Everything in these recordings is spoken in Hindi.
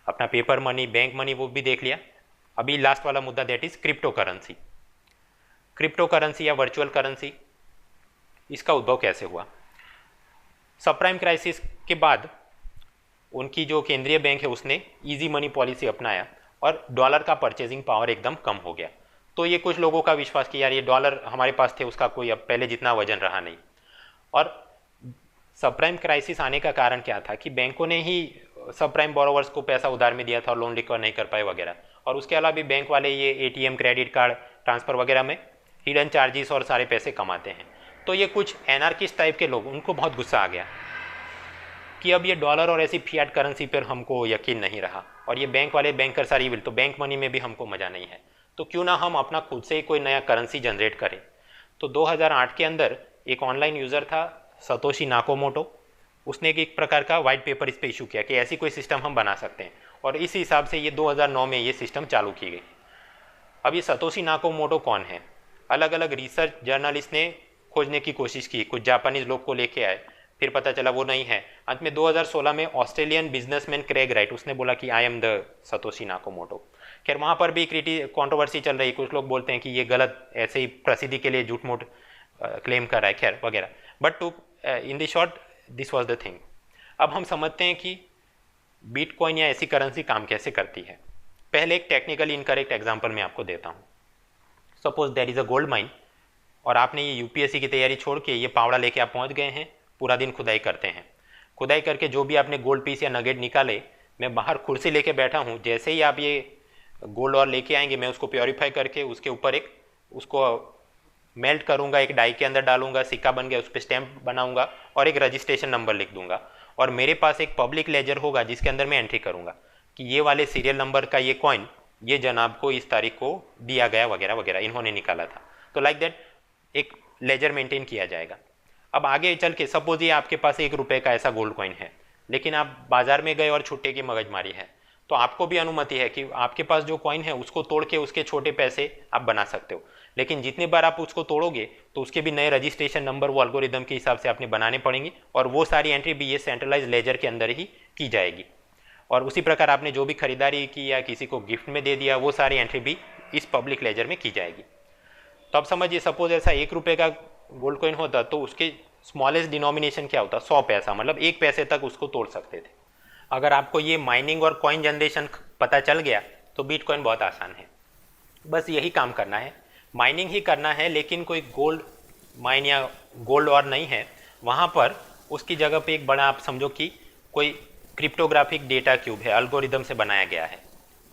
अपना पेपर मनी, बैंक मनी वो भी देख लिया। अभी लास्ट वाला मुद्दा that is crypto currency. Crypto currency या वर्चुअल करेंसी, इसका उद्भव कैसे हुआ? सबप्राइम क्राइसिस के बाद उनकी जो केंद्रीय बैंक है उसने इजी मनी पॉलिसी अपनाया और डॉलर का परचेजिंग पावर एकदम कम हो गया। तो ये कुछ लोगों का विश्वास कि यार ये डॉलर हमारे पास थे, उसका कोई अब पहले जितना वजन रहा नहीं। और सबप्राइम क्राइसिस आने का कारण क्या था कि बैंकों ने ही सबप्राइम बोरोवर्स को पैसा उधार में दिया था और लोन रिकवर नहीं कर पाए वगैरह। और उसके अलावा भी बैंक वाले ये एटीएम, क्रेडिट कार्ड ट्रांसफ़र वगैरह में हिडन चार्जेस और सारे पैसे कमाते हैं। तो ये कुछ एनार्किस्ट टाइप के लोग, उनको बहुत गुस्सा आ गया कि अब ये डॉलर और ऐसी फियाट करेंसी पर हमको यकीन नहीं रहा, और ये बैंक वाले बैंकर सारी विल, तो बैंक मनी में भी हमको मज़ा नहीं है, तो क्यों ना हम अपना खुद से ही कोई नया करेंसी जनरेट करें। तो 2008 के अंदर एक ऑनलाइन यूज़र था सतोशी नाकामोटो, उसने एक प्रकार का वाइट पेपर इस पर इशू किया कि ऐसी कोई सिस्टम हम बना सकते हैं, और इस हिसाब से ये 2009 में ये सिस्टम चालू की गई। अब ये सतोशी नाकामोटो कौन है? अलग अलग रिसर्च जर्नलिस्ट ने खोजने की कोशिश की, कुछ जापानीज लोग को लेके आए, फिर पता चला वो नहीं है। अंत में 2016 में ऑस्ट्रेलियन बिजनेसमैन क्रेग राइट, उसने बोला कि I am the Satoshi Nakamoto. खैर वहाँ पर भी कंट्रोवर्सी चल रही, कुछ लोग बोलते हैं कि ये गलत, ऐसे ही प्रसिद्धि के लिए झूठ मूठ क्लेम कर रहा है, खैर वगैरह। But to in the short this was the thing. अब हम समझते हैं कि बिटकॉइन या ऐसी करेंसी काम कैसे करती है। पहले एक टेक्निकली इनकरेक्ट एग्जांपल मैं आपको देता हूँ। Suppose there is a gold mine, और आपने ये यूपीएससी की तैयारी छोड़ के ये पावड़ा लेके आप पहुँच गए हैं, पूरा दिन खुदाई करते हैं। खुदाई करके जो भी आपने गोल्ड पीस या नगेट निकाले, मैं बाहर कुर्सी लेके बैठा हूँ, जैसे ही आप ये गोल्ड और लेके आएंगे मैं उसको प्योरीफाई करके उसके ऊपर एक उसको मेल्ट करूँगा, एक डाई के अंदर डालूंगा, सिक्का बन गया, उस पर स्टैम्प बनाऊंगा और एक रजिस्ट्रेशन नंबर लिख दूंगा, और मेरे पास एक पब्लिक लेजर होगा जिसके अंदर मैं एंट्री करूँगा कि ये वाले सीरियल नंबर का ये कॉइन ये जनाब को इस तारीख को दिया गया वगैरह वगैरह, इन्होंने निकाला था। तो लाइक दैट एक लेजर मेंटेन किया जाएगा। अब आगे चल के सपोज ये आपके पास ₹1 का ऐसा गोल्ड कॉइन है, लेकिन आप बाजार में गए और छुट्टे की मगजमारी है, तो आपको भी अनुमति है कि आपके पास जो कॉइन है उसको तोड़ के उसके छोटे पैसे आप बना सकते हो। लेकिन जितने बार आप उसको तोड़ोगे तो उसके भी नए रजिस्ट्रेशन नंबर वो एल्गोरिदम के हिसाब से आपने बनाने पड़ेंगे, और वो सारी एंट्री भी ये सेंट्रलाइज लेजर के अंदर ही की जाएगी। और उसी प्रकार आपने जो भी खरीदारी की या किसी को गिफ्ट में दे दिया, वो सारी एंट्री भी इस पब्लिक लेजर में की जाएगी। तो अब समझिए, सपोज ऐसा ₹1 का गोल्ड कॉइन होता तो उसके स्मॉलेस्ट डिनोमिनेशन क्या होता? 100 पैसा, मतलब 1 पैसे तक उसको तोड़ सकते थे। अगर आपको ये माइनिंग और कॉइन जनरेशन पता चल गया तो बिटकॉइन बहुत आसान है, बस यही काम करना है, माइनिंग ही करना है। लेकिन कोई गोल्ड माइन या गोल्ड और नहीं है वहाँ पर, उसकी जगह पे एक बड़ा आप समझो कि कोई क्रिप्टोग्राफिक डेटा क्यूब है, एल्गोरिदम से बनाया गया है,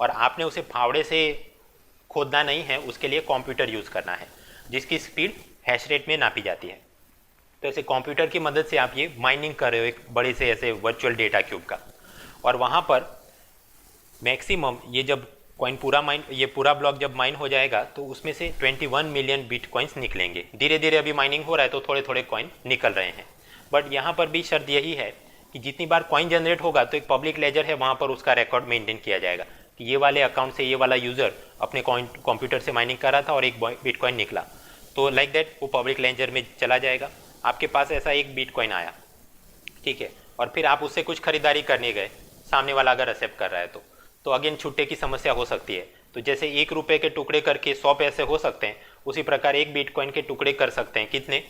और आपने उसे फावड़े से खोदना नहीं है, उसके लिए कंप्यूटर यूज़ करना है जिसकी स्पीड हैश रेट में नापी जाती है। तो ऐसे कंप्यूटर की मदद से आप ये माइनिंग कर रहे हो एक बड़े से ऐसे वर्चुअल डेटा क्यूब का, और वहाँ पर मैक्सिमम ये जब कॉइन पूरा माइन, ये पूरा ब्लॉक जब माइन हो जाएगा तो उसमें से 21 मिलियन बिटकॉइंस निकलेंगे। धीरे धीरे अभी माइनिंग हो रहा है तो थोड़े थोड़े कॉइन निकल रहे हैं, बट यहाँ पर भी शर्त यही है कि जितनी बार कॉइन जनरेट होगा तो एक पब्लिक लेजर है, वहाँ पर उसका रिकॉर्ड मेंटेन किया जाएगा कि ये वाले अकाउंट से ये वाला यूज़र अपने कॉइन कंप्यूटर से माइनिंग कर रहा था और एक बिटकॉइन निकला, तो लाइक दैट वो पब्लिक लेजर में चला जाएगा। आपके पास ऐसा एक बिटकॉइन आया, ठीक है, और फिर आप उससे कुछ खरीदारी करने गए, सामने वाला अगर एक्सेप्ट कर रहा है तो अगेन छुट्टे की समस्या हो सकती है। तो जैसे ₹1 के टुकड़े करके 100 पैसे हो सकते हैं, उसी प्रकार एक बिटकॉइन के टुकड़े कर सकते हैं कितने?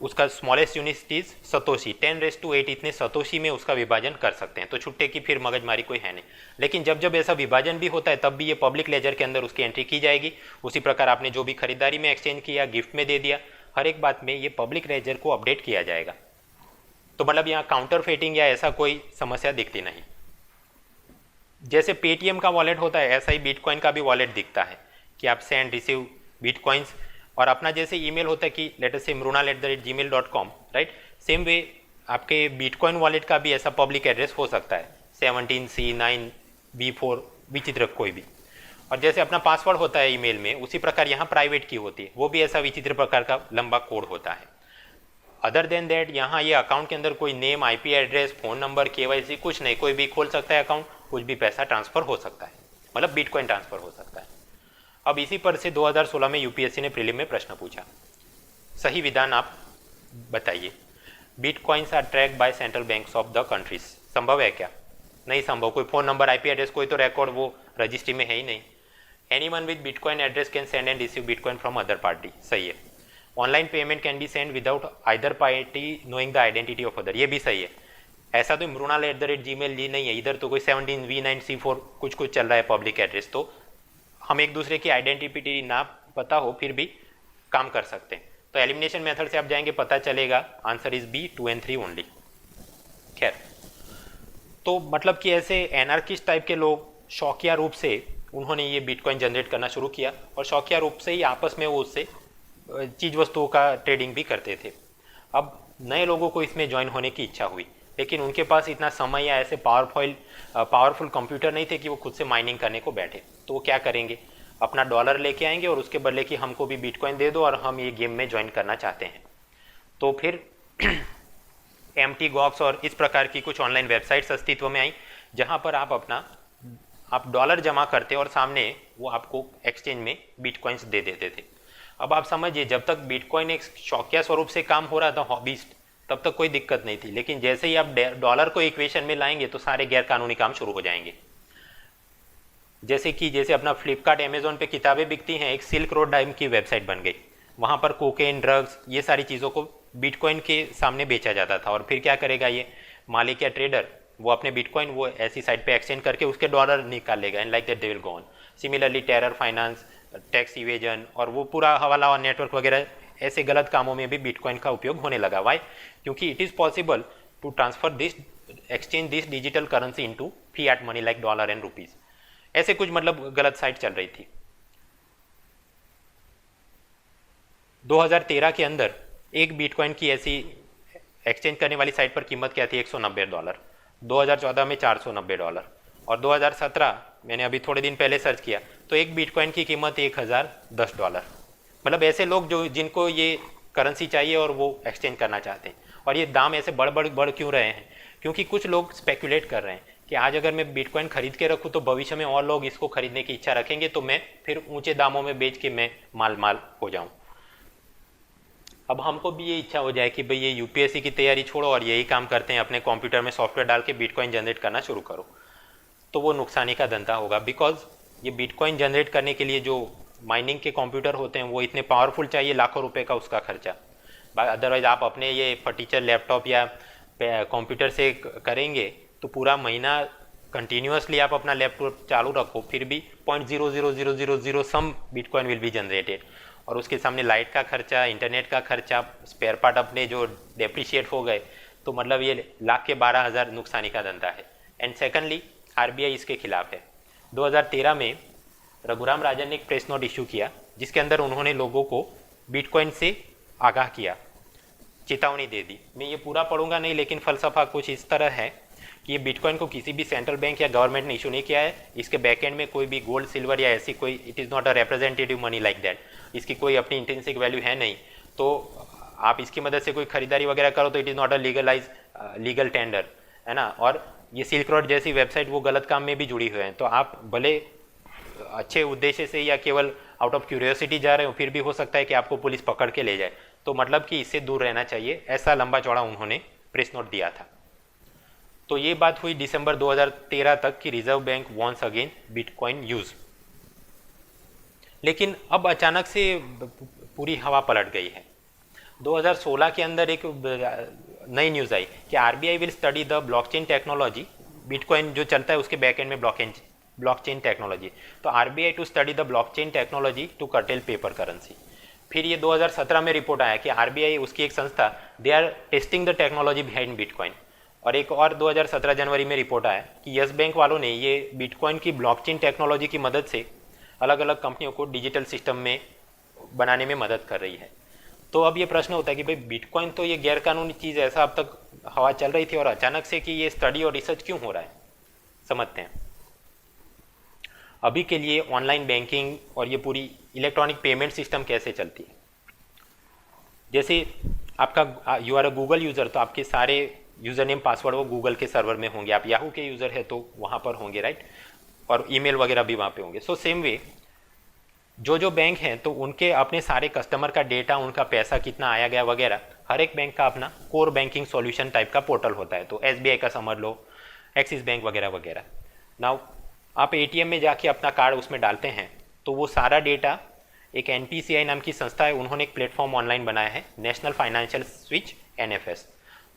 उसका स्मॉलेस्ट यूनिट इज सतोशी, 10⁸ इतने सतोशी में उसका विभाजन कर सकते हैं। तो छुट्टे की फिर मगजमारी कोई है नहीं। लेकिन जब जब ऐसा विभाजन भी होता है तब भी ये पब्लिक लेजर के अंदर उसकी एंट्री की जाएगी। उसी प्रकार आपने जो भी खरीदारी में एक्सचेंज किया, गिफ्ट में दे दिया, हर एक बात में ये पब्लिक लेजर को अपडेट किया जाएगा। तो मतलब यहाँ काउंटर फेटिंग या ऐसा कोई समस्या दिखती नहीं। जैसे पेटीएम का वॉलेट होता है, ऐसा ही बिटकॉइन का भी वॉलेट दिखता है कि आप सेंड रिसीव बिटकॉइंस, और अपना जैसे ईमेल होता है कि लेट अस से mrunal@gmail.com, राइट, सेम वे आपके बिटकॉइन वॉलेट का भी ऐसा पब्लिक एड्रेस हो सकता है 17C9B4 विचित्र कोई भी। और जैसे अपना पासवर्ड होता है ईमेल में, उसी प्रकार यहाँ प्राइवेट की होती है, वो भी ऐसा विचित्र प्रकार का लंबा कोड होता है। अदर देन दैट यहाँ ये अकाउंट के अंदर कोई name, IP address, phone number, KYC कुछ नहीं, कोई भी खोल सकता है अकाउंट, कुछ भी पैसा ट्रांसफ़र हो सकता है, मतलब बिटकॉइन ट्रांसफ़र हो सकता है। अब इसी पर से 2016 में यूपीएससी ने प्रीलिम में प्रश्न पूछा, सही विधान आप बताइए, bitcoins are tracked by central banks of the countries, संभव है क्या? नहीं संभव, कोई फ़ोन नंबर IP एड्रेस कोई तो रिकॉर्ड वो रजिस्ट्री में है ही नहीं। Anyone with bitcoin address can send and receive bitcoin from other party, सही है। Online payment can be send without either party knowing the identity of other, ये भी सही है। ऐसा तो mrunal@gmail जी नहीं है, इधर तो कोई 17v9c4 कुछ कुछ चल रहा है पब्लिक एड्रेस, तो हम एक दूसरे की आइडेंटिटी ना पता हो फिर भी काम कर सकते हैं। तो एलिमिनेशन मेथड से आप जाएंगे, पता चलेगा answer is B 2 and 3 only. खैर, तो मतलब कि ऐसे एनार्किस्ट टाइप के लोग शौकिया रूप से उन्होंने ये बिटकॉइन जनरेट करना शुरू किया और शौकिया रूप से ही आपस में वो उससे चीज़ वस्तुओं का ट्रेडिंग भी करते थे। अब नए लोगों को इसमें ज्वाइन होने की इच्छा हुई, लेकिन उनके पास इतना समय या ऐसे पावरफुल कंप्यूटर नहीं थे कि वो खुद से माइनिंग करने को बैठे। तो वो क्या करेंगे, अपना डॉलर लेके आएंगे और उसके बदले कि हमको भी बिटकॉइन दे दो और हम ये गेम में ज्वाइन करना चाहते हैं। तो फिर mt gox और इस प्रकार की कुछ ऑनलाइन वेबसाइट्स अस्तित्व में आई, जहाँ पर आप डॉलर जमा करते और सामने वो आपको एक्सचेंज में बिटकॉइंस दे देते थे। अब आप समझिए, जब तक बिटकॉइन एक शौकिया स्वरूप से काम हो रहा था, हॉबीस्ट, तब तक कोई दिक्कत नहीं थी, लेकिन जैसे ही आप डॉलर को इक्वेशन में लाएंगे तो सारे गैर कानूनी काम शुरू हो जाएंगे। जैसे अपना फ्लिपकार्ट अमेजोन पे किताबें बिकती हैं, एक सिल्क रोड नाम की वेबसाइट बन गई, वहाँ पर कोकेन, ड्रग्स, ये सारी चीज़ों को बिटकॉइन के सामने बेचा जाता था। और फिर क्या करेगा ये मालिक या ट्रेडर, वो अपने बिटकॉइन वो ऐसी साइट पे एक्सचेंज करके उसके डॉलर निकाल लेगा, and like that they will go on. Similarly terror finance, tax evasion और वो पूरा हवाला और नेटवर्क वगैरह ऐसे गलत कामों में भी बिटकॉइन का उपयोग होने लगा। वाई? क्योंकि it is possible to transfer this exchange this digital currency into fiat money like dollar and rupees. ऐसे कुछ मतलब गलत साइट चल रही थी। 2013 के अंदर एक बिटकॉइन की ऐसी एक्सचेंज करने वाली साइट पर कीमत क्या थी, $190। 2014 में $490 और 2017 मैंने अभी थोड़े दिन पहले सर्च किया तो एक बिटकॉइन की कीमत $1010। मतलब ऐसे लोग जिनको ये करेंसी चाहिए और वो एक्सचेंज करना चाहते हैं। और ये दाम ऐसे बढ़ क्यों रहे हैं? क्योंकि कुछ लोग स्पेकुलेट कर रहे हैं कि आज अगर मैं बिटकॉइन खरीद के रखूँ तो भविष्य में और लोग इसको खरीदने की इच्छा रखेंगे, तो मैं फिर ऊंचे दामों में बेच के मैं माल हो जाऊँ। अब हमको भी ये इच्छा हो जाए कि भाई ये UPSC की तैयारी छोड़ो और यही काम करते हैं, अपने कंप्यूटर में सॉफ्टवेयर डाल के बिटकॉइन जनरेट करना शुरू करो, तो वो नुकसानी का धंधा होगा। बिकॉज ये बिटकॉइन जनरेट करने के लिए जो माइनिंग के कंप्यूटर होते हैं वो इतने पावरफुल चाहिए, लाखों रुपए का उसका खर्चा। अदरवाइज आप अपने ये फटीचर लैपटॉप या कंप्यूटर से करेंगे तो पूरा महीना कंटिन्यूसली आप अपना लैपटॉप चालू रखो, फिर भी 0.00000 सम बिटकॉइन विल बी जनरेटेड, और उसके सामने लाइट का खर्चा, इंटरनेट का खर्चा, स्पेयर पार्ट अपने जो डेप्रिशिएट हो गए, तो मतलब ये लाख के 12,000 नुकसानी का धंधा है। एंड सेकंडली RBI इसके खिलाफ है। 2013 में रघुराम राजन ने एक प्रेस नोट इशू किया जिसके अंदर उन्होंने लोगों को बिटकॉइन से आगाह किया, चेतावनी दे दी। मैं ये पूरा पढ़ूंगा नहीं, लेकिन फलसफा कुछ इस तरह है कि ये बिटकॉइन को किसी भी सेंट्रल बैंक या गवर्नमेंट ने इशू नहीं किया है, इसके बैकएंड में कोई भी गोल्ड, सिल्वर या ऐसी कोई, it is not a representative money like that, इसकी कोई अपनी इंटेंसिक वैल्यू है नहीं, तो आप इसकी मदद से कोई खरीदारी वगैरह करो तो it is not a legal tender, है ना। और ये सिल्क रोड जैसी वेबसाइट वो गलत काम में भी जुड़ी हुए हैं, तो आप भले अच्छे उद्देश्य से या केवल आउट ऑफ क्यूरियोसिटी जा रहे हो, फिर भी हो सकता है कि आपको पुलिस पकड़ के ले जाए, तो मतलब कि इससे दूर रहना चाहिए, ऐसा लंबा चौड़ा उन्होंने प्रेस नोट दिया था। तो ये बात हुई दिसंबर 2013 तक कि Reserve Bank warns against bitcoin use. लेकिन अब अचानक से पूरी हवा पलट गई है। 2016 के अंदर एक नई न्यूज़ आई कि RBI will study the blockchain technology, bitcoin जो चलता है उसके बैकएंड में ब्लॉकचेन टेक्नोलॉजी, तो RBI to study the blockchain technology to curtail paper currency. फिर ये 2017 में रिपोर्ट आया कि RBI उसकी एक संस्था, they are testing the technology behind bitcoin. और एक और 2017 जनवरी में रिपोर्ट आया कि यस बैंक वालों ने ये बिटकॉइन की ब्लॉकचेन टेक्नोलॉजी की मदद से अलग अलग कंपनियों को डिजिटल सिस्टम में बनाने में मदद कर रही है। तो अब ये प्रश्न होता है कि भाई बिटकॉइन तो ये गैरकानूनी चीज़ है, ऐसा अब तक हवा चल रही थी और अचानक से कि ये स्टडी और रिसर्च क्यों हो रहा है, समझते हैं। अभी के लिए ऑनलाइन बैंकिंग और ये पूरी इलेक्ट्रॉनिक पेमेंट सिस्टम कैसे चलती है, जैसे आपका you are a Google user, तो आपके सारे यूज़र नेम पासवर्ड वो गूगल के सर्वर में होंगे, आप याहू के यूज़र है तो वहाँ पर होंगे, राइट, और ईमेल वगैरह भी वहाँ पे होंगे। सो सेम वे जो बैंक हैं तो उनके अपने सारे कस्टमर का डेटा, उनका पैसा कितना आया गया वगैरह, हर एक बैंक का अपना कोर बैंकिंग सॉल्यूशन टाइप का पोर्टल होता है। तो SBI का समझ लो, एक्सिस बैंक वगैरह वगैरह। नाउ आप एटीएम में जाके अपना कार्ड उसमें डालते हैं तो वो सारा डेटा एक एनपीसीआई नाम की संस्था है, उन्होंने एक प्लेटफॉर्म ऑनलाइन बनाया है, नेशनल फाइनेंशियल स्विच एनएफएस,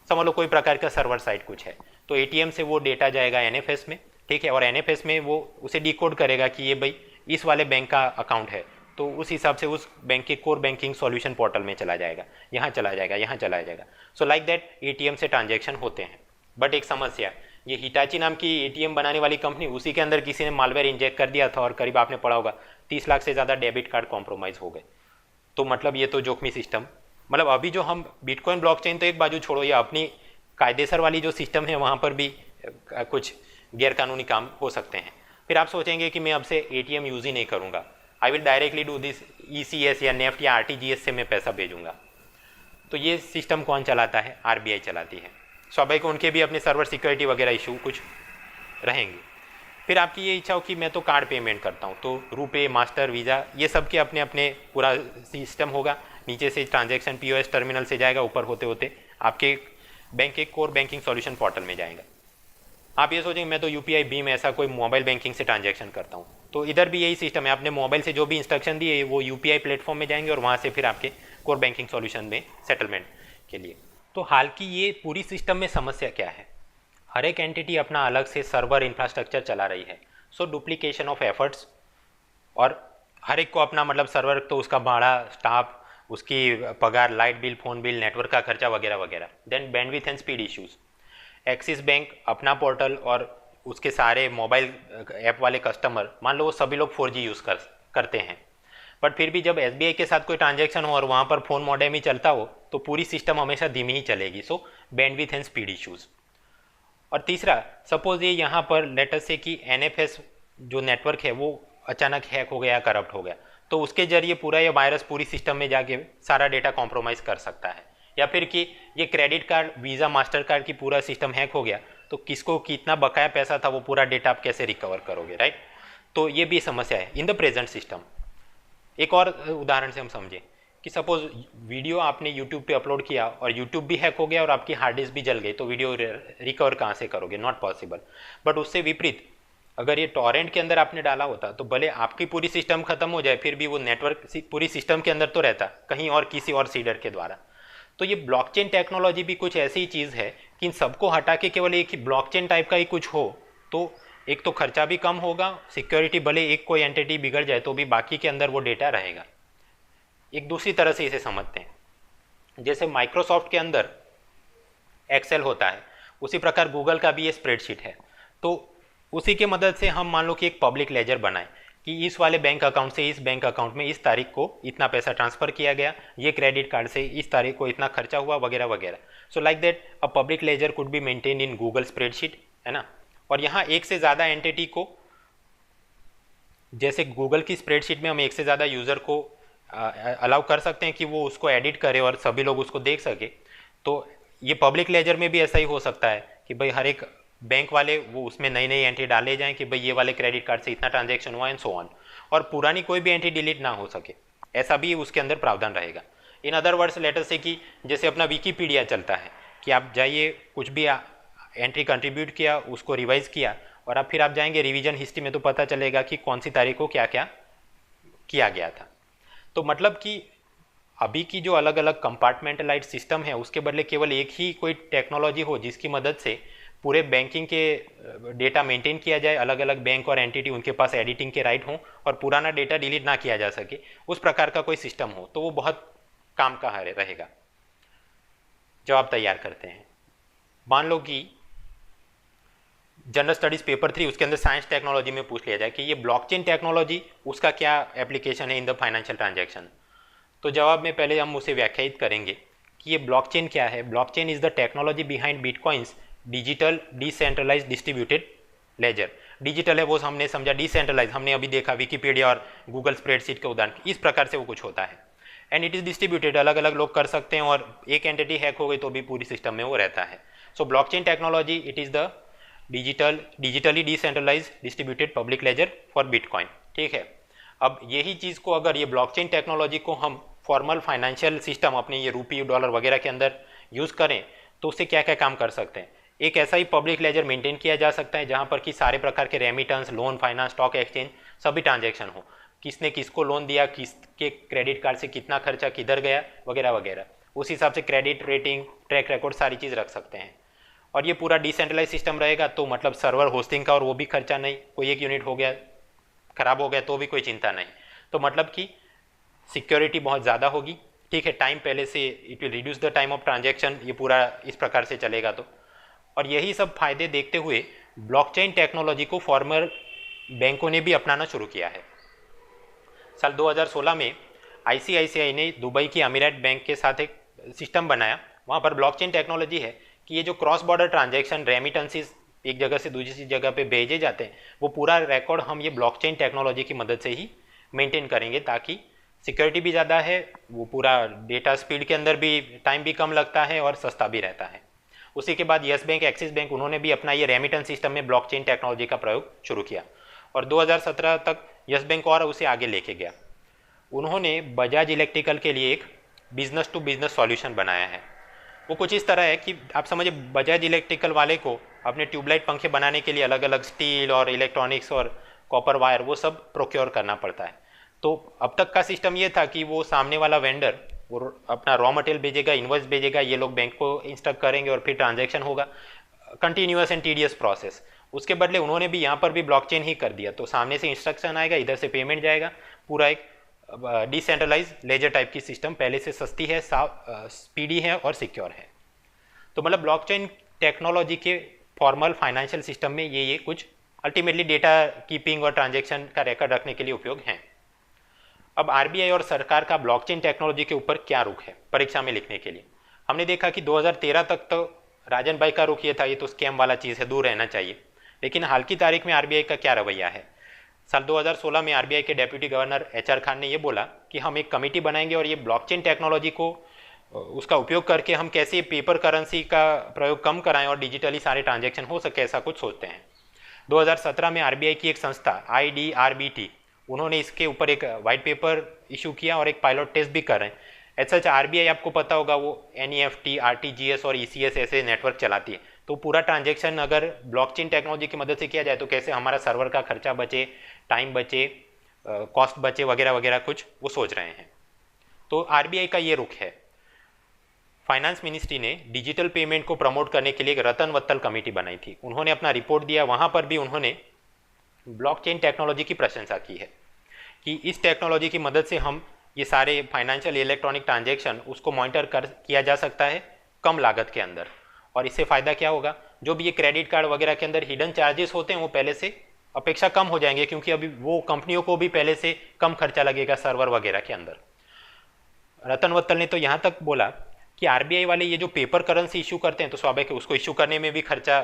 समझ लो कोई प्रकार का सर्वर साइट कुछ है। तो एटीएम से वो डेटा जाएगा एनएफएस में, ठीक है, और एनएफएस में वो उसे डिकोड करेगा कि ये भाई इस वाले बैंक का अकाउंट है, तो उस हिसाब से उस बैंक के कोर बैंकिंग सॉल्यूशन पोर्टल में चला जाएगा, यहाँ चला जाएगा, यहाँ चला जाएगा। सो लाइक दैट एटीएम से ट्रांजैक्शन होते हैं। बट एक समस्या, ये हिटाची नाम की एटीएम बनाने वाली कंपनी, उसी के अंदर किसी ने मालवेयर इंजेक्ट कर दिया था और करीब आपने पढ़ा होगा 30 लाख से ज़्यादा डेबिट कार्ड कॉम्प्रोमाइज़ हो गए। तो मतलब ये तो जोखमी सिस्टम, मतलब अभी जो हम बिटकॉइन ब्लॉकचेन तो एक बाजू छोड़ो, या अपनी कायदेसर वाली जो सिस्टम है वहाँ पर भी कुछ गैरकानूनी काम हो सकते हैं। फिर आप सोचेंगे कि मैं अब से एटीएम यूज़ ही नहीं करूँगा, I will directly do this ECS या नेफ्ट या आरटीजीएस से मैं पैसा भेजूँगा। तो ये सिस्टम कौन चलाता है? आरबीआई चलाती है। स्वाभाविक उनके भी अपने सर्वर सिक्योरिटी वगैरह इशू कुछ रहेंगे। फिर आपकी ये इच्छा हो कि मैं तो कार्ड पेमेंट करता हूँ, तो रुपे, मास्टर, वीज़ा, ये सब के अपने अपने पूरा सिस्टम होगा। नीचे से ट्रांजैक्शन पीओएस टर्मिनल से जाएगा, ऊपर होते होते आपके बैंक के कोर बैंकिंग सॉल्यूशन पोर्टल में जाएगा। आप ये सोचेंगे मैं तो यूपीआई भीम ऐसा कोई मोबाइल बैंकिंग से ट्रांजैक्शन करता हूँ, तो इधर भी यही सिस्टम है। आपने मोबाइल से जो भी इंस्ट्रक्शन दिए वो यूपीआई प्लेटफॉर्म में जाएंगे और वहाँ से फिर आपके कोर बैंकिंग सॉल्यूशन में सेटलमेंट के लिए। तो हाल की ये पूरी सिस्टम में समस्या क्या है? हर एक एंटिटी अपना अलग से सर्वर इंफ्रास्ट्रक्चर चला रही है, सो डुप्लीकेशन ऑफ एफर्ट्स, और हर एक को अपना मतलब सर्वर, तो उसका भाड़ा, स्टाफ, उसकी पगार, light bill, phone bill, network का खर्चा वगैरह वगैरह। Then bandwidth and speed issues, Axis Bank अपना पोर्टल और उसके सारे मोबाइल ऐप वाले कस्टमर, मान लो वो सभी लोग 4G यूज़ करते हैं, बट फिर भी जब एसबीआई के साथ कोई ट्रांजैक्शन हो और वहाँ पर फ़ोन मॉडेम ही चलता हो तो पूरी सिस्टम हमेशा धीमी ही चलेगी। सो बैंडविड्थ एंड स्पीड इश्यूज़। और तीसरा, सपोज ये यहाँ पर लेटर से कि एनएफएस जो नेटवर्क है वो अचानक हैक हो गया, करप्ट हो गया, तो उसके जरिए पूरा ये वायरस पूरी सिस्टम में जाके सारा डेटा कॉम्प्रोमाइज़ कर सकता है। या फिर कि ये credit card, visa, master card की पूरा सिस्टम हैक हो गया, तो किसको कितना बकाया पैसा था वो पूरा डेटा आप कैसे रिकवर करोगे, राइट? तो ये भी समस्या है इन द प्रेजेंट सिस्टम। एक और उदाहरण से हम समझें कि सपोज वीडियो आपने यूट्यूब पे अपलोड किया और यूट्यूब भी हैक हो गया और आपकी हार्ड डिस्क भी जल गई, तो वीडियो रिकवर कहाँ से करोगे? Not possible. बट उससे विपरीत अगर ये टॉरेंट के अंदर आपने डाला होता तो भले आपकी पूरी सिस्टम खत्म हो जाए, फिर भी वो नेटवर्क पूरी सिस्टम के अंदर तो रहता, कहीं और किसी और सीडर के द्वारा। तो ये ब्लॉकचेन टेक्नोलॉजी भी कुछ ऐसी चीज़ है कि इन सबको हटा के केवल एक ही ब्लॉकचेन टाइप का ही कुछ हो, तो एक तो खर्चा भी कम होगा, सिक्योरिटी, भले एक कोई एंटिटी बिगड़ जाए तो भी बाकी के अंदर वो डेटा रहेगा। एक दूसरी तरह से इसे समझते हैं, जैसे माइक्रोसॉफ्ट के अंदर एक्सेल होता है, उसी प्रकार गूगल का भी ये स्प्रेडशीट है। तो उसी के मदद से हम मान लो कि एक पब्लिक लेजर बनाएं कि इस वाले बैंक अकाउंट से इस बैंक अकाउंट में इस तारीख को इतना पैसा ट्रांसफ़र किया गया, ये क्रेडिट कार्ड से इस तारीख को इतना खर्चा हुआ, वगैरह वगैरह। So like that a public ledger could be maintain in Google spreadsheet, है ना। और यहाँ एक से ज़्यादा एंटिटी को, जैसे गूगल की स्प्रेडशीट में हम एक से ज़्यादा यूज़र को अलाउ कर सकते हैं कि वो उसको एडिट करे और सभी लोग उसको देख सके, तो ये पब्लिक लेजर में भी ऐसा ही हो सकता है कि भाई हर एक बैंक वाले वो उसमें नई नई एंट्री डाले जाएं कि भाई ये वाले क्रेडिट कार्ड से इतना ट्रांजैक्शन हुआ एंड सो ऑन, और पुरानी कोई भी एंट्री डिलीट ना हो सके, ऐसा भी उसके अंदर प्रावधान रहेगा। इन अदर वर्ड्स, लेटर से कि जैसे अपना विकीपीडिया चलता है कि आप जाइए, कुछ भी एंट्री कंट्रीब्यूट किया, उसको रिवाइज किया, और अब फिर आप जाएंगे रिवीजन हिस्ट्री में तो पता चलेगा कि कौन सी तारीख को क्या क्या किया गया था। तो मतलब कि अभी की जो अलग अलग कंपार्टमेंटलाइज सिस्टम है उसके बदले केवल एक ही कोई टेक्नोलॉजी हो जिसकी मदद से पूरे बैंकिंग के डेटा मेंटेन किया जाए, अलग अलग बैंक और एंटिटी उनके पास एडिटिंग के राइट हों और पुराना डेटा डिलीट ना किया जा सके, उस प्रकार का कोई सिस्टम हो तो वो बहुत काम का रहेगा। जवाब तैयार करते हैं। मान लो कि जनरल स्टडीज़ पेपर 3 उसके अंदर साइंस टेक्नोलॉजी में पूछ लिया जाए कि ये ब्लॉकचेन टेक्नोलॉजी उसका क्या एप्लीकेशन है इन द फाइनेंशियल ट्रांजैक्शन। तो जवाब में पहले हम उसे व्याख्यायित करेंगे कि ये ब्लॉकचेन क्या है। Blockchain is the technology behind bitcoins digital decentralize distributed ledger. Digital है वो हमने समझा, डिसेंट्रलाइज हमने अभी देखा विकीपीडिया और गूगल स्प्रेडशीट के उदाहरण, इस प्रकार से वो कुछ होता है। एंड इट इज़ डिस्ट्रीब्यूटेड, अलग अलग लोग कर सकते हैं और एक एंटिटी हैक हो गई तो भी पूरी सिस्टम में वो रहता है। So blockchain technology it is the digitally decentralise distributed public ledger for bitcoin. ठीक है, अब यही चीज़ को अगर ये ब्लॉकचेन टेक्नोलॉजी को हम फॉर्मल फाइनेंशियल सिस्टम अपने ये रुपये, डॉलर वगैरह के अंदर यूज़ करें तो उससे क्या क्या काम कर सकते हैं। एक ऐसा ही पब्लिक लेजर मेंटेन किया जा सकता है जहां पर कि सारे प्रकार के remittance, loan, finance, stock exchange सभी ट्रांजैक्शन हो, किसने किसको लोन दिया, किसके क्रेडिट कार्ड से कितना खर्चा किधर गया, वगैरह वगैरह। उस हिसाब से क्रेडिट रेटिंग, ट्रैक रिकॉर्ड, सारी चीज़ रख सकते हैं। और ये पूरा डिसेंट्रलाइज सिस्टम रहेगा, तो मतलब सर्वर होस्टिंग का और वो भी खर्चा नहीं, कोई एक यूनिट हो गया खराब हो गया तो भी कोई चिंता नहीं। तो मतलब कि सिक्योरिटी बहुत ज़्यादा होगी, ठीक है। टाइम पहले से it will reduce the time of transaction, ये पूरा इस प्रकार से चलेगा। तो और यही सब फायदे देखते हुए ब्लॉकचेन टेक्नोलॉजी को फॉर्मर बैंकों ने भी अपनाना शुरू किया है। साल 2016 में आईसीआईसीआई ने दुबई की अमीरात बैंक के साथ एक सिस्टम बनाया। वहाँ पर ब्लॉकचेन टेक्नोलॉजी है कि ये जो क्रॉस बॉर्डर ट्रांजैक्शन, रेमिटेंसेस एक जगह से दूसरी जगह पे भेजे जाते हैं, वो पूरा रिकॉर्ड हम ये ब्लॉकचेन टेक्नोलॉजी की मदद से ही मेंटेन करेंगे, ताकि सिक्योरिटी भी ज़्यादा है, वो पूरा डेटा स्पीड के अंदर भी टाइम भी कम लगता है और सस्ता भी रहता है। उसी के बाद यस बैंक, एक्सिस बैंक, उन्होंने भी अपना ये रेमिटेंस सिस्टम में ब्लॉकचेन टेक्नोलॉजी का प्रयोग शुरू किया और 2017 तक यस बैंक और उसे आगे लेके गया। उन्होंने बजाज इलेक्ट्रिकल के लिए एक बिजनेस टू बिजनेस सॉल्यूशन बनाया है। वो कुछ इस तरह है कि आप समझिए बजाज इलेक्ट्रिकल वाले को अपने ट्यूबलाइट पंखे बनाने के लिए अलग अलग स्टील और इलेक्ट्रॉनिक्स और कॉपर वायर वो सब प्रोक्योर करना पड़ता है। तो अब तक का सिस्टम ये था कि वो सामने वाला वेंडर वो अपना रॉ मटेरियल भेजेगा, इन्वॉइस भेजेगा, ये लोग बैंक को इंस्ट्रक्ट करेंगे और फिर ट्रांजैक्शन होगा, कंटिन्यूअस एंड टीडियस प्रोसेस। उसके बदले उन्होंने भी यहाँ पर भी ब्लॉकचेन ही कर दिया। तो सामने से इंस्ट्रक्शन आएगा, इधर से पेमेंट जाएगा, पूरा एक डिसेंट्रलाइज लेजर टाइप की सिस्टम, पहले से सस्ती है, स्पीडी है और सिक्योर है। तो मतलब ब्लॉकचेन टेक्नोलॉजी के फॉर्मल फाइनेंशियल सिस्टम में ये कुछ अल्टीमेटली डेटा कीपिंग और ट्रांजैक्शन का रिकॉर्ड रखने के लिए उपयोग हैं। अब आरबीआई और सरकार का ब्लॉकचेन टेक्नोलॉजी के ऊपर क्या रुख है परीक्षा में लिखने के लिए? हमने देखा कि 2013 तक तो राजन भाई का रुख ये था, ये तो स्कैम वाला चीज़ है, दूर रहना चाहिए। लेकिन हाल की तारीख में आरबीआई का क्या रवैया है? साल 2016 में आरबीआई के डेप्यूटी गवर्नर एचआर खान ने ये बोला कि हम एक कमेटी बनाएंगे और ये ब्लॉकचेन टेक्नोलॉजी को उसका उपयोग करके हम कैसे पेपर करेंसी का प्रयोग कम कराएं और डिजिटली सारे ट्रांजैक्शन हो सके, ऐसा कुछ सोचते हैं। 2017 में आरबीआई की एक संस्था IDRBT, उन्होंने इसके ऊपर एक वाइट पेपर इशू किया और एक पायलट टेस्ट भी कर रहे हैं। ऐसा आरबीआई आपको पता होगा वो NEFT, RTGS और ECS ऐसे नेटवर्क चलाती है। तो पूरा ट्रांजैक्शन अगर ब्लॉकचेन टेक्नोलॉजी की मदद से किया जाए तो कैसे हमारा सर्वर का खर्चा बचे, टाइम बचे, कॉस्ट बचे, वगैरह वगैरह कुछ वो सोच रहे हैं। तो आरबीआई का ये रुख है। फाइनेंस मिनिस्ट्री ने डिजिटल पेमेंट को प्रमोट करने के लिए एक रतन वत्तल कमेटी बनाई थी। उन्होंने अपना रिपोर्ट दिया, वहाँ पर भी उन्होंने ब्लॉकचेन टेक्नोलॉजी की प्रशंसा की है कि इस टेक्नोलॉजी की मदद से हम ये सारे फाइनेंशियल इलेक्ट्रॉनिक ट्रांजैक्शन उसको मॉनिटर किया जा सकता है कम लागत के अंदर। और इससे फ़ायदा क्या होगा, जो भी ये क्रेडिट कार्ड वगैरह के अंदर हिडन चार्जेस होते हैं वो पहले से अपेक्षा कम हो जाएंगे, क्योंकि अभी वो कंपनियों को भी पहले से कम खर्चा लगेगा सर्वर वगैरह के अंदर। रतन वत्तल ने तो यहाँ तक बोला कि आरबीआई वाले ये जो पेपर करेंसी इशू करते हैं तो स्वाभाविक है उसको इशू करने में भी खर्चा,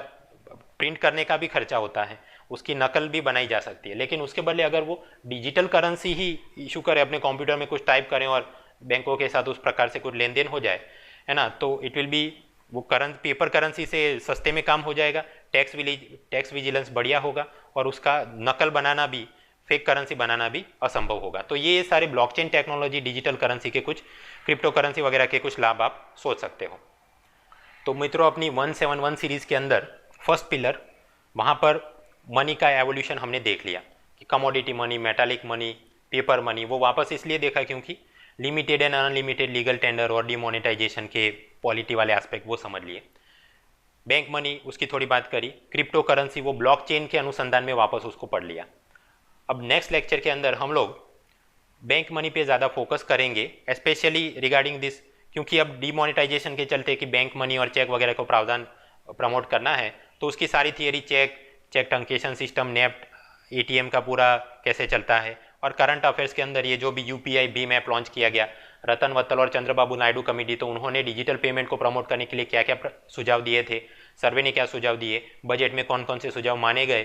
प्रिंट करने का भी खर्चा होता है, उसकी नकल भी बनाई जा सकती है। लेकिन उसके बदले अगर वो डिजिटल करेंसी ही इशू करें, अपने कंप्यूटर में कुछ टाइप करें और बैंकों के साथ उस प्रकार से कुछ लेन देन हो जाए, है ना, तो इट विल बी वो पेपर करेंसी से सस्ते में काम हो जाएगा, टैक्स विजिलेंस बढ़िया होगा और उसका नकल बनाना भी, फेक करेंसी बनाना भी असंभव होगा। तो ये सारे ब्लॉकचेन टेक्नोलॉजी, डिजिटल करेंसी के कुछ, क्रिप्टो करेंसी वगैरह के कुछ लाभ आप सोच सकते हो। तो मित्रों, अपनी 171 सीरीज़ के अंदर फर्स्ट पिलर, वहाँ पर मनी का एवोल्यूशन हमने देख लिया कि commodity money, metallic money, paper money, वो वापस इसलिए देखा क्योंकि limited and unlimited legal tender और डिमोनेटाइजेशन के पॉलिटी वाले एस्पेक्ट वो समझ लिए। बैंक मनी, उसकी थोड़ी बात करी। क्रिप्टो करेंसी, वो ब्लॉकचेन के अनुसंधान में वापस उसको पढ़ लिया। अब नेक्स्ट लेक्चर के अंदर हम लोग बैंक मनी पे ज़्यादा फोकस करेंगे, स्पेशली रिगार्डिंग दिस, क्योंकि अब डिमोनेटाइजेशन के चलते कि बैंक मनी और चेक वगैरह को प्रावधान प्रमोट करना है, तो उसकी सारी theory, cheque truncation system, NEFT, ATM का पूरा कैसे चलता है, और करंट अफेयर्स के अंदर ये जो भी UPI भीम ऐप लॉन्च किया गया, रतन वत्तल और चंद्रबाबू नायडू कमेटी, तो उन्होंने डिजिटल पेमेंट को प्रमोट करने के लिए क्या क्या सुझाव दिए थे, सर्वे ने क्या सुझाव दिए, बजट में कौन कौन से सुझाव माने गए,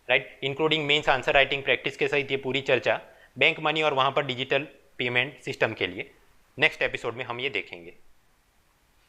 right, including mains answer writing practice के सहित ये पूरी चर्चा बैंक मनी और वहाँ पर डिजिटल पेमेंट सिस्टम के लिए नेक्स्ट एपिसोड में हम ये देखेंगे।